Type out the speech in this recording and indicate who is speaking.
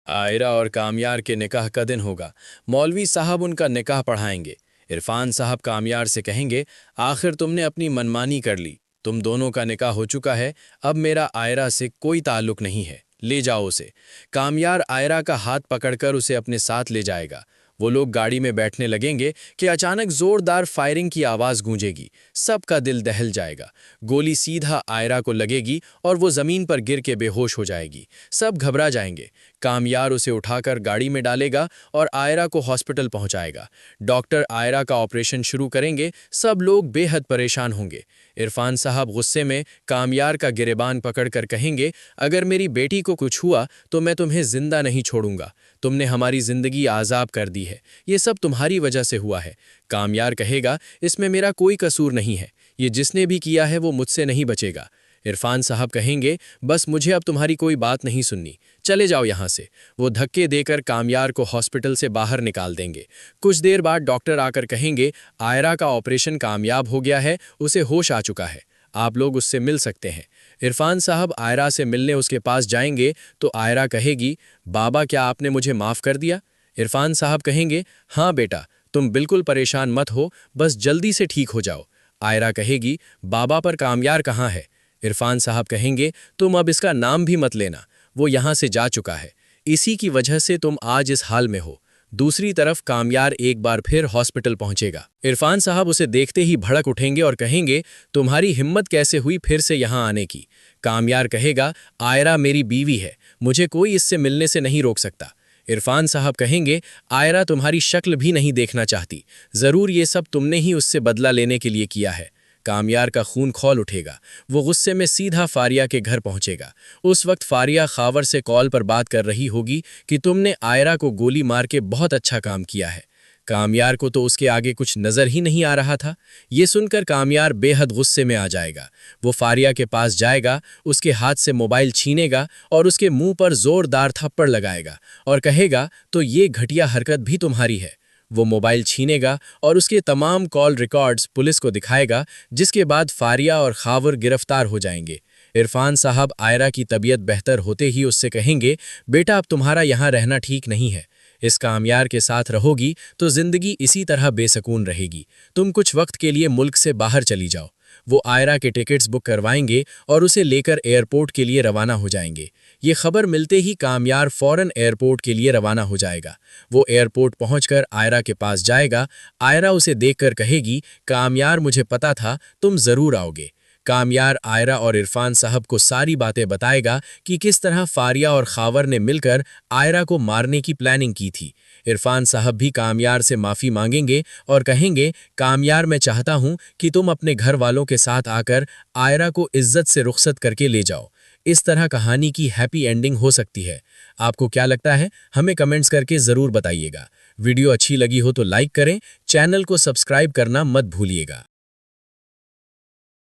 Speaker 1: आयरा और कामयार के निकाह का दिन होगा। मौलवी साहब उनका निकाह पढ़ाएंगे। इरफान साहब कामयार से कहेंगे, आखिर तुमने अपनी मनमानी कर ली। तुम दोनों का निकाह हो चुका है। अब मेरा आयरा से कोई ताल्लुक नहीं है। ले जाओ उसे। कामयार आयरा का हाथ पकड़कर उसे अपने साथ ले जाएगा। वो लोग गाड़ी में बैठने लगेंगे कि अचानक जोरदार फायरिंग की आवाज़ गूंजेगी। सबका दिल दहल जाएगा। गोली सीधा आयरा को लगेगी और वो ज़मीन पर गिर के बेहोश हो जाएगी। सब घबरा जाएंगे। कामयार उसे उठाकर गाड़ी में डालेगा और आयरा को हॉस्पिटल पहुंचाएगा। डॉक्टर आयरा का ऑपरेशन शुरू करेंगे। सब लोग बेहद परेशान होंगे। इरफान साहब गुस्से में कामयार का गिरेबान पकड़कर कहेंगे, अगर मेरी बेटी को कुछ हुआ तो मैं तुम्हें जिंदा नहीं छोड़ूंगा। तुमने हमारी जिंदगी आज़ाब कर दी है। ये सब तुम्हारी वजह से हुआ है। कामयार कहेगा, इसमें मेरा कोई कसूर नहीं है। ये जिसने भी किया है वो मुझसे नहीं बचेगा। इरफान साहब कहेंगे, बस मुझे अब तुम्हारी कोई बात नहीं सुननी। चले जाओ यहाँ से। वो धक्के देकर कामयार को हॉस्पिटल से बाहर निकाल देंगे। कुछ देर बाद डॉक्टर आकर कहेंगे, आयरा का ऑपरेशन कामयाब हो गया है। उसे होश आ चुका है। आप लोग उससे मिल सकते हैं। इरफान साहब आयरा से मिलने उसके पास जाएंगे तो आयरा कहेगी, बाबा क्या आपने मुझे माफ़ कर दिया? इरफान साहब कहेंगे, हाँ बेटा, तुम बिल्कुल परेशान मत हो, बस जल्दी से ठीक हो जाओ। आयरा कहेगी, बाबा पर कामयार कहाँ है? इरफान साहब कहेंगे, तुम अब इसका नाम भी मत लेना। वो यहाँ से जा चुका है। इसी की वजह से तुम आज इस हाल में हो। दूसरी तरफ कामयार एक बार फिर हॉस्पिटल पहुंचेगा। इरफान साहब उसे देखते ही भड़क उठेंगे और कहेंगे, तुम्हारी हिम्मत कैसे हुई फिर से यहाँ आने की? कामयार कहेगा, आयरा मेरी बीवी है। मुझे कोई इससे मिलने से नहीं रोक सकता। इरफान साहब कहेंगे, आयरा तुम्हारी शक्ल भी नहीं देखना चाहती। ज़रूर ये सब तुमने ही उससे बदला लेने के लिए किया है। कामयार का खून खौल उठेगा। वो गुस्से में सीधा फारिया के घर पहुंचेगा। उस वक्त फारिया खावर से कॉल पर बात कर रही होगी कि तुमने आयरा को गोली मार के बहुत अच्छा काम किया है। कामयार को तो उसके आगे कुछ नज़र ही नहीं आ रहा था। ये सुनकर कामयार बेहद गुस्से में आ जाएगा। वो फारिया के पास जाएगा, उसके हाथ से मोबाइल छीनेगा और उसके मुंह पर जोरदार थप्पड़ लगाएगा और कहेगा, तो ये घटिया हरकत भी तुम्हारी है। वो मोबाइल छीनेगा और उसके तमाम कॉल रिकॉर्ड्स पुलिस को दिखाएगा, जिसके बाद फारिया और खावर गिरफ्तार हो जाएंगे। इरफान साहब आयरा की तबीयत बेहतर होते ही उससे कहेंगे, बेटा अब तुम्हारा यहाँ रहना ठीक नहीं है। इस कामयार के साथ रहोगी तो जिंदगी इसी तरह बेसकून रहेगी। तुम कुछ वक्त के लिए मुल्क से बाहर चली जाओ। वो आयरा के टिकट्स बुक करवाएंगे और उसे लेकर एयरपोर्ट के लिए रवाना हो जाएंगे। ये खबर मिलते ही कामयार फौरन एयरपोर्ट के लिए रवाना हो जाएगा। वो एयरपोर्ट पहुंचकर आयरा के पास जाएगा। आयरा उसे देखकर कहेगी, कामयार मुझे पता था तुम ज़रूर आओगे। कामयार आयरा और इरफान साहब को सारी बातें बताएगा कि किस तरह फारिया और खावर ने मिलकर आयरा को मारने की प्लानिंग की थी। इरफान साहब भी कामयार से माफ़ी मांगेंगे और कहेंगे, कामयार मैं चाहता हूं कि तुम अपने घर वालों के साथ आकर आयरा को इज्जत से रुखसत करके ले जाओ। इस तरह कहानी की हैप्पी एंडिंग हो सकती है। आपको क्या लगता है? हमें कमेंट्स करके ज़रूर बताइएगा। वीडियो अच्छी लगी हो तो लाइक करें, चैनल को सब्सक्राइब करना मत भूलिएगा।